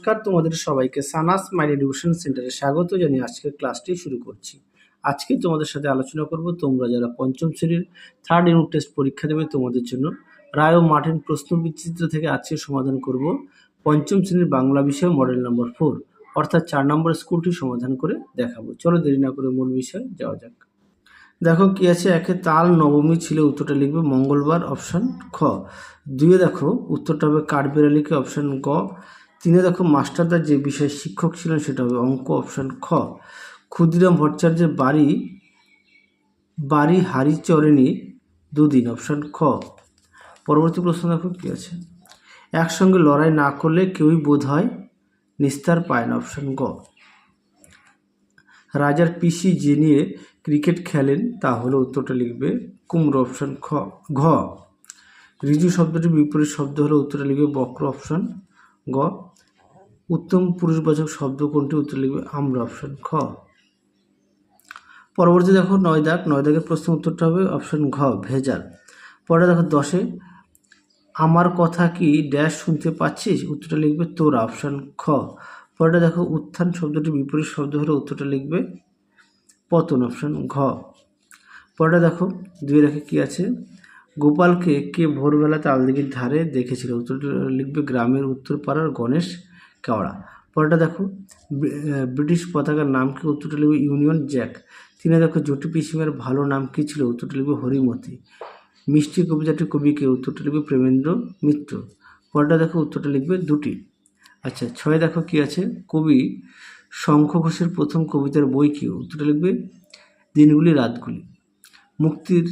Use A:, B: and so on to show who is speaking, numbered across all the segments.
A: নমস্কার তোমাদের সবাইকে সানাস মাইন্ড এডুকেশন সেন্টারে স্বাগত জানিয়ে আজকের ক্লাসটি শুরু করছি। আজকে তোমাদের সাথে আলোচনা করব তোমরা যারা পঞ্চম শ্রেণীর থার্ড ইউনিট টেস্ট পরীক্ষা দেবে তোমাদের জন্য রায় ও মার্টিন প্রশ্ন বিচিত্র থেকে আজকে সমাধান করব পঞ্চম শ্রেণীর বাংলা বিষয় মডেল নম্বর 4 অর্থাৎ 4 নম্বর স্কুলটি সমাধান করে দেখাবো। চলো দেরি না করে মূল বিষয় যাওয়া যাক। দেখো কি আছে, একে তাল নবমী ছিল, উত্তরটা লিখবে মঙ্গলবার অপশান খ। দুইয়ে দেখো উত্তরটা হবে কাঠবিড়ালিকে অপশান গ। তিনে দেখো মাস্টারদার যে বিষয় শিক্ষক ছিলেন সেটা হবে অঙ্ক অপশান খ। ক্ষুদিরাম ভট্টাচার্যের বাড়ি হারিচরণী দুদিন অপশান খ। পরবর্তী প্রশ্ন দেখো কি আছে, একসঙ্গে লড়াই না করলে কেউই বোধ হয় নিস্তার পায় না অপশান গ। রাজার পিসি যে নিয়ে ক্রিকেট খেলেন তা হলো, উত্তরটা লিখবে কুমড়ো অপশান ঘ। ঋজু শব্দটির বিপরীত শব্দ হলো, উত্তরটা লিখবে বক্র অপশান গ। উত্তম পুরুষবাচক শব্দ কোনটি, উত্তর লিখবে আমরা অপশান খ। পরবর্তী দেখো 9 দাগের প্রশ্ন উত্তরটা হবে অপশান ঘ ভেজাল। পরে দেখো 10-এ আমার কথা কি ড্যাশ শুনতে পাচ্ছিস, উত্তরটা লিখবে তোরা অপশান খ। পরেটা দেখো উত্থান শব্দটির বিপরীত শব্দ হলে, উত্তরটা লিখবে পতন অপশান ঘ। পরেটা দেখো 2 রেখে কি আছে, গোপালকে কে ভোরবেলা তালদিঘির ধারে দেখেছিল, উত্তরটা লিখবে গ্রামের উত্তরপাড়ার গণেশ কেওড়া। পরেটা দেখো ব্রিটিশ পতাকার নাম কি, উত্তরটা লিখবে ইউনিয়ন জ্যাক। তিনে দেখো জটি পিসিমের ভালো নাম কি ছিল, উত্তরটা লিখবে হরিমতি। মিষ্টি কবিতাটির কবিকে, উত্তরটা লিখবে প্রেমেন্দ্র মিত্র। পরেটা দেখো উত্তরটা লিখবে দুটি। আচ্ছা 6 দেখো কি আছে, কবি শঙ্খ ঘোষের প্রথম কবিতার বই কি, উত্তরটা লিখবে দিনগুলি রাতগুলি। মুক্তির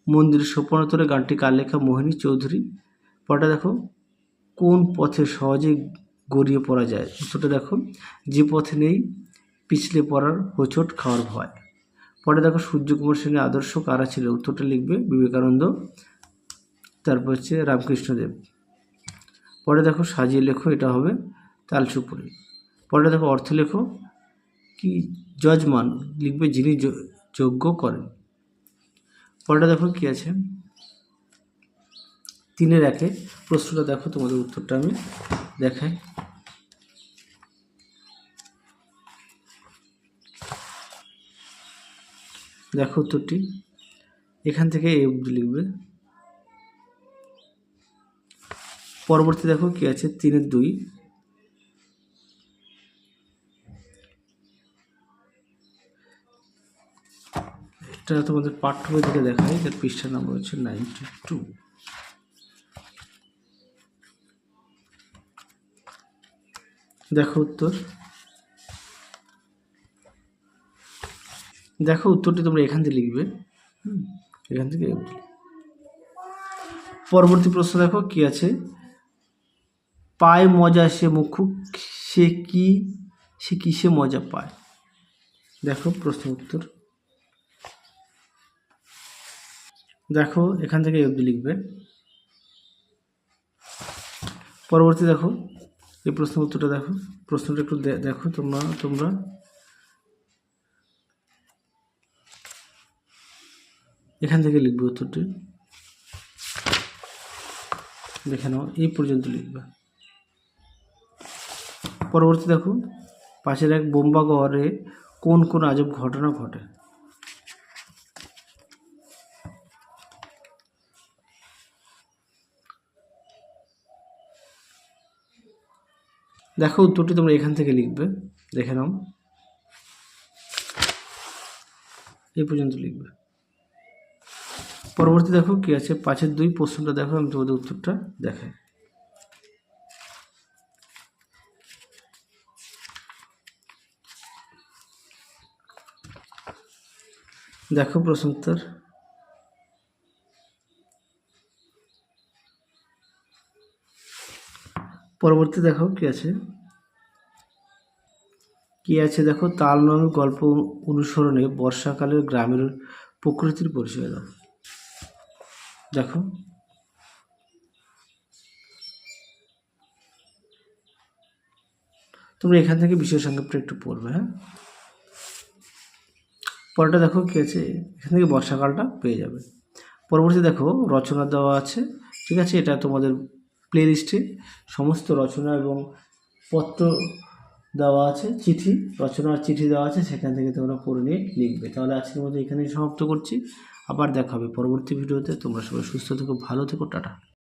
A: মন্দিরের স্বপ্নতরে গানটি কার লেখা, মোহিনী চৌধুরী। পরেটা দেখো কোন পথে সহজে গড়িয়ে পড়া যায়, উত্তরটা দেখো যে পথে নেই পিছলে পড়ার হোঁচট খাওয়ার ভয়। পরে দেখো সূর্যকুমার সেনের আদর্শ কারা ছিল, উত্তরটা লিখবে বিবেকানন্দ, তারপর হচ্ছে রামকৃষ্ণদেব। পরে দেখো সাজিয়ে লেখো, এটা হবে তালসুপুরি। পরে দেখো অর্থ লেখো কি যজমান, লিখবে যিনি যজ্ঞ করেন। পরেটা দেখো কি আছে, 3-এর 1 প্রশ্নটা দেখো, তোমাদের উত্তরটা আমি দেখাই। দেখো উত্তরটি এখান থেকে এ অবধি লিখবে। পরবর্তী দেখো কি আছে, 3-এর 2 এটা তোমাদের পাঠ্য বই থেকে দেখাই, এর পৃষ্ঠা নম্বর হচ্ছে 92। দেখো উত্তরটি তোমরা এখান থেকে লিখবে, এখান থেকে। পরবর্তী প্রশ্ন দেখো কি আছে, পায় মজা সে মুখুক, সে কিসে মজা পায়। দেখো প্রশ্ন উত্তর দেখো এখান থেকে অবধি লিখবে। পরবর্তী দেখো এই প্রশ্ন উত্তরটা দেখো, প্রশ্নটা একটু দেখো তোমরা এখান থেকে লিখবে উত্তরটি, দেখে নাও এই পর্যন্ত লিখবে। পরবর্তী দেখো 5-এর 1 বোম্বাগড়ে কোন কোন আজব ঘটনা ঘটে। দেখো উত্তরটি তোমরা এখান থেকে লিখবে, দেখে নাও এই পর্যন্ত লিখবে। পরবর্তী দেখো কি আছে, 5-এর 2 প্রশ্নটা দেখো, আমি তোমাদের উত্তরটা দেখাই। দেখো প্রশ্ন উত্তর, পরবর্তী দেখো কি আছে দেখো তাল নবমী গল্প অনুসরণে বর্ষাকালের গ্রামের প্রকৃতির পরিচয় দাও। দেখো তোমরা এখান থেকে বিষয় সংক্ষেপটা একটু পড়বে। হ্যাঁ, পরেরটা দেখো কি আছে, এখান থেকে বর্ষাকালটা পেয়ে যাবে। পরবর্তী দেখো রচনা দেওয়া আছে, ঠিক আছে, এটা তোমাদের প্লে লিস্টে সমস্ত রচনা এবং পত্র দেওয়া আছে, চিঠি, রচনার চিঠি দেওয়া আছে, সেখান থেকে তোমরা পড়ে নিয়ে লিখবে। তাহলে আজকের মতো এখানেই সমাপ্ত করছি। আবার দেখা হবে পরবর্তী ভিডিওতে। তোমরা সবাই সুস্থ থেকো, ভালো থেকো, টাটা।